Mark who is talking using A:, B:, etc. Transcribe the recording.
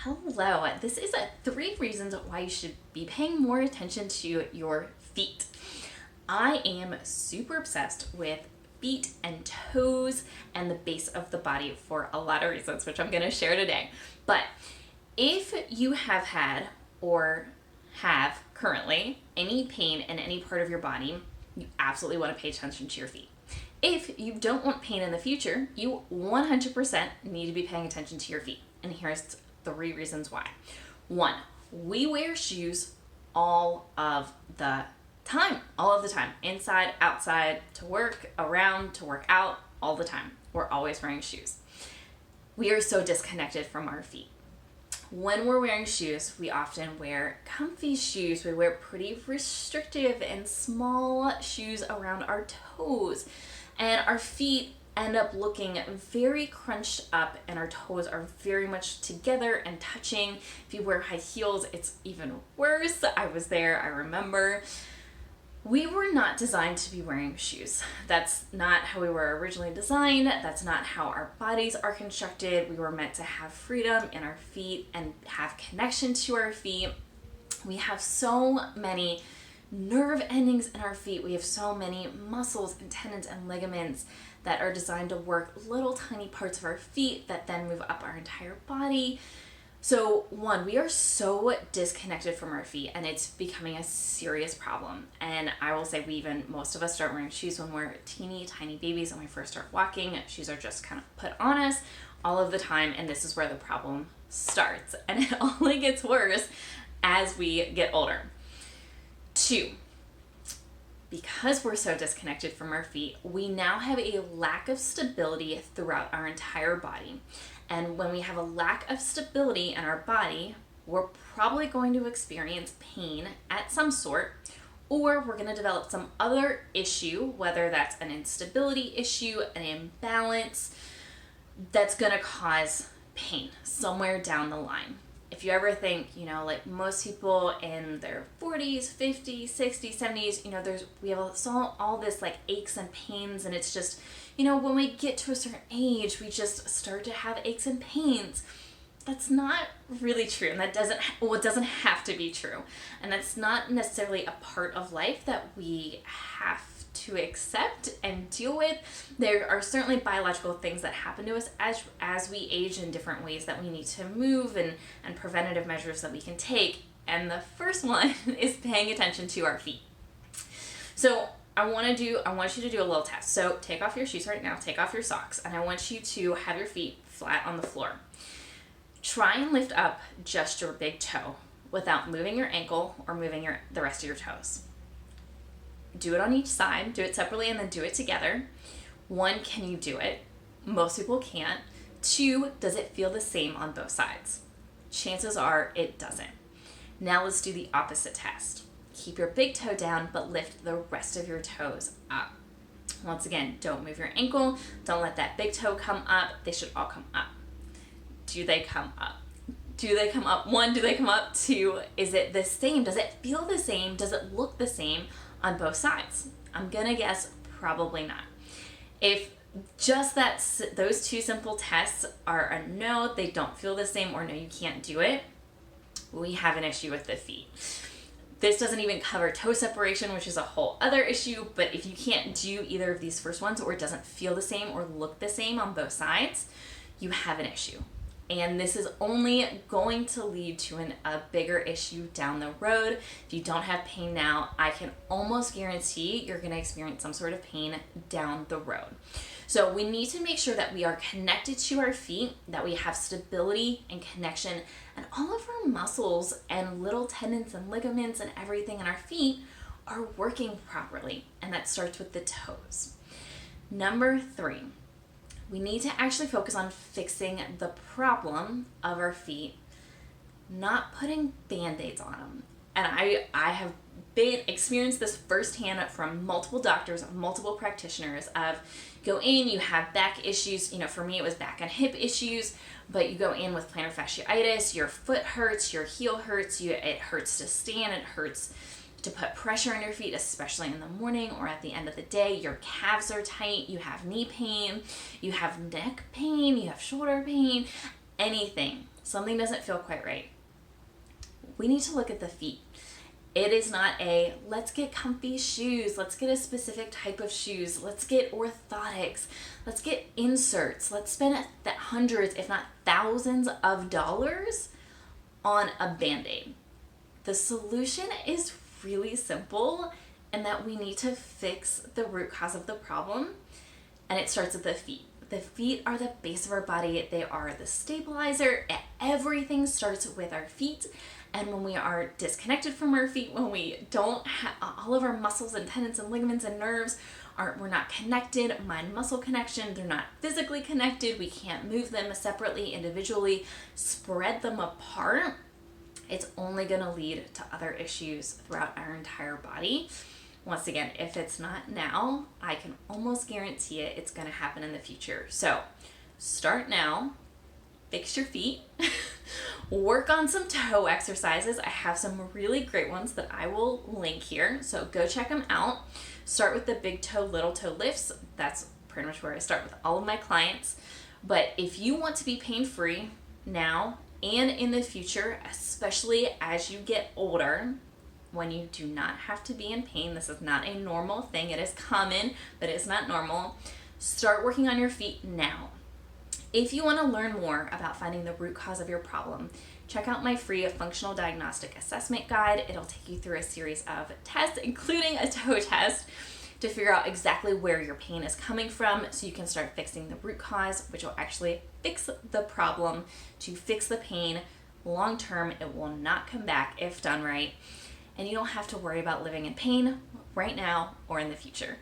A: Hello, this is 3 reasons why you should be paying more attention to your feet. I am super obsessed with feet and toes and the base of the body for a lot of reasons, which I'm going to share today. But if you have had or have currently any pain in any part of your body, you absolutely want to pay attention to your feet. If you don't want pain in the future, you 100% need to be paying attention to your feet. And here's 3 reasons why. 1, we wear shoes all of the time, inside, outside, to work, around, to work out, all the time. We're always wearing shoes. We are so disconnected from our feet. When we're wearing shoes, we often wear comfy shoes. We wear pretty restrictive and small shoes around our toes. And our feet end up looking very crunched up and our toes are very much together and touching. If you wear high heels, it's even worse. I was there, I remember. We were not designed to be wearing shoes. That's not how we were originally designed. That's not how our bodies are constructed. We were meant to have freedom in our feet and have connection to our feet. We have so many nerve endings in our feet. We have so many muscles and tendons and ligaments that are designed to work little tiny parts of our feet that then move up our entire body. So 1, we are so disconnected from our feet and it's becoming a serious problem. And I will say most of us start wearing shoes when we're teeny tiny babies and we first start walking. Shoes are just kind of put on us all of the time, and this is where the problem starts. And it only gets worse as we get older. 2, because we're so disconnected from our feet, we now have a lack of stability throughout our entire body. And when we have a lack of stability in our body, we're probably going to experience pain at some sort, or we're going to develop some other issue, whether that's an instability issue, an imbalance, that's going to cause pain somewhere down the line. If you ever think, like most people in their 40s, 50s, 60s, 70s, we have all this like aches and pains, and it's just, when we get to a certain age, we just start to have aches and pains. That's not really true, and it doesn't have to be true. And that's not necessarily a part of life that we have to accept and deal with. There are certainly biological things that happen to us as we age in different ways that we need to move and preventative measures that we can take. And the first one is paying attention to our feet. So I want you to do a little test. So take off your shoes right now, take off your socks, and I want you to have your feet flat on the floor. Try and lift up just your big toe without moving your ankle or moving the rest of your toes. Do it on each side, do it separately, and then do it together. 1, can you do it? Most people can't. 2, does it feel the same on both sides? Chances are it doesn't. Now let's do the opposite test. Keep your big toe down, but lift the rest of your toes up. Once again, don't move your ankle. Don't let that big toe come up. They should all come up. Do they come up? 1, do they come up? 2, is it the same? Does it feel the same? Does it look the same on both sides? I'm gonna guess probably not. If just those 2 simple tests are a no, they don't feel the same, or no, you can't do it, we have an issue with the feet. This doesn't even cover toe separation, which is a whole other issue, but if you can't do either of these first ones, or it doesn't feel the same or look the same on both sides, you have an issue. And this is only going to lead to a bigger issue down the road. If you don't have pain now, I can almost guarantee you're going to experience some sort of pain down the road. So we need to make sure that we are connected to our feet, that we have stability and connection, and all of our muscles and little tendons and ligaments and everything in our feet are working properly. And that starts with the toes. Number 3. We need to actually focus on fixing the problem of our feet, not putting Band-Aids on them. And I have experienced this firsthand from multiple doctors, multiple practitioners of go in, you have back issues. For me, it was back and hip issues, but you go in with plantar fasciitis, your foot hurts, your heel hurts, it hurts to stand, it hurts to put pressure on your feet, especially in the morning or at the end of the day. Your calves are tight, you have knee pain, you have neck pain, you have shoulder pain, anything. something doesn't feel quite right. We need to look at the feet. It is not a, let's get comfy shoes, let's get a specific type of shoes, let's get orthotics, let's get inserts, let's spend hundreds, if not thousands of dollars on a Band-Aid. The solution is really simple, and that we need to fix the root cause of the problem, and it starts with the feet. The feet are the base of our body. They are the stabilizer. Everything starts with our feet. And when we are disconnected from our feet, when we don't have all of our muscles and tendons and ligaments and nerves, we're not connected, mind-muscle connection, they're not physically connected, we can't move them separately, individually, spread them apart, it's only going to lead to other issues throughout our entire body. Once again, if it's not now, I can almost guarantee it's going to happen in the future. So start now, fix your feet, work on some toe exercises. I have some really great ones that I will link here, so go check them out. Start with the big toe, little toe lifts. That's pretty much where I start with all of my clients. But if you want to be pain-free now and in the future, especially as you get older, when you do not have to be in pain, this is not a normal thing. It is common, but it's not normal. Start working on your feet now. If you want to learn more about finding the root cause of your problem, check out my free functional diagnostic assessment guide. It'll take you through a series of tests, including a toe test, to figure out exactly where your pain is coming from so you can start fixing the root cause, which will actually fix the problem to fix the pain. Long term, it will not come back if done right. And you don't have to worry about living in pain right now or in the future.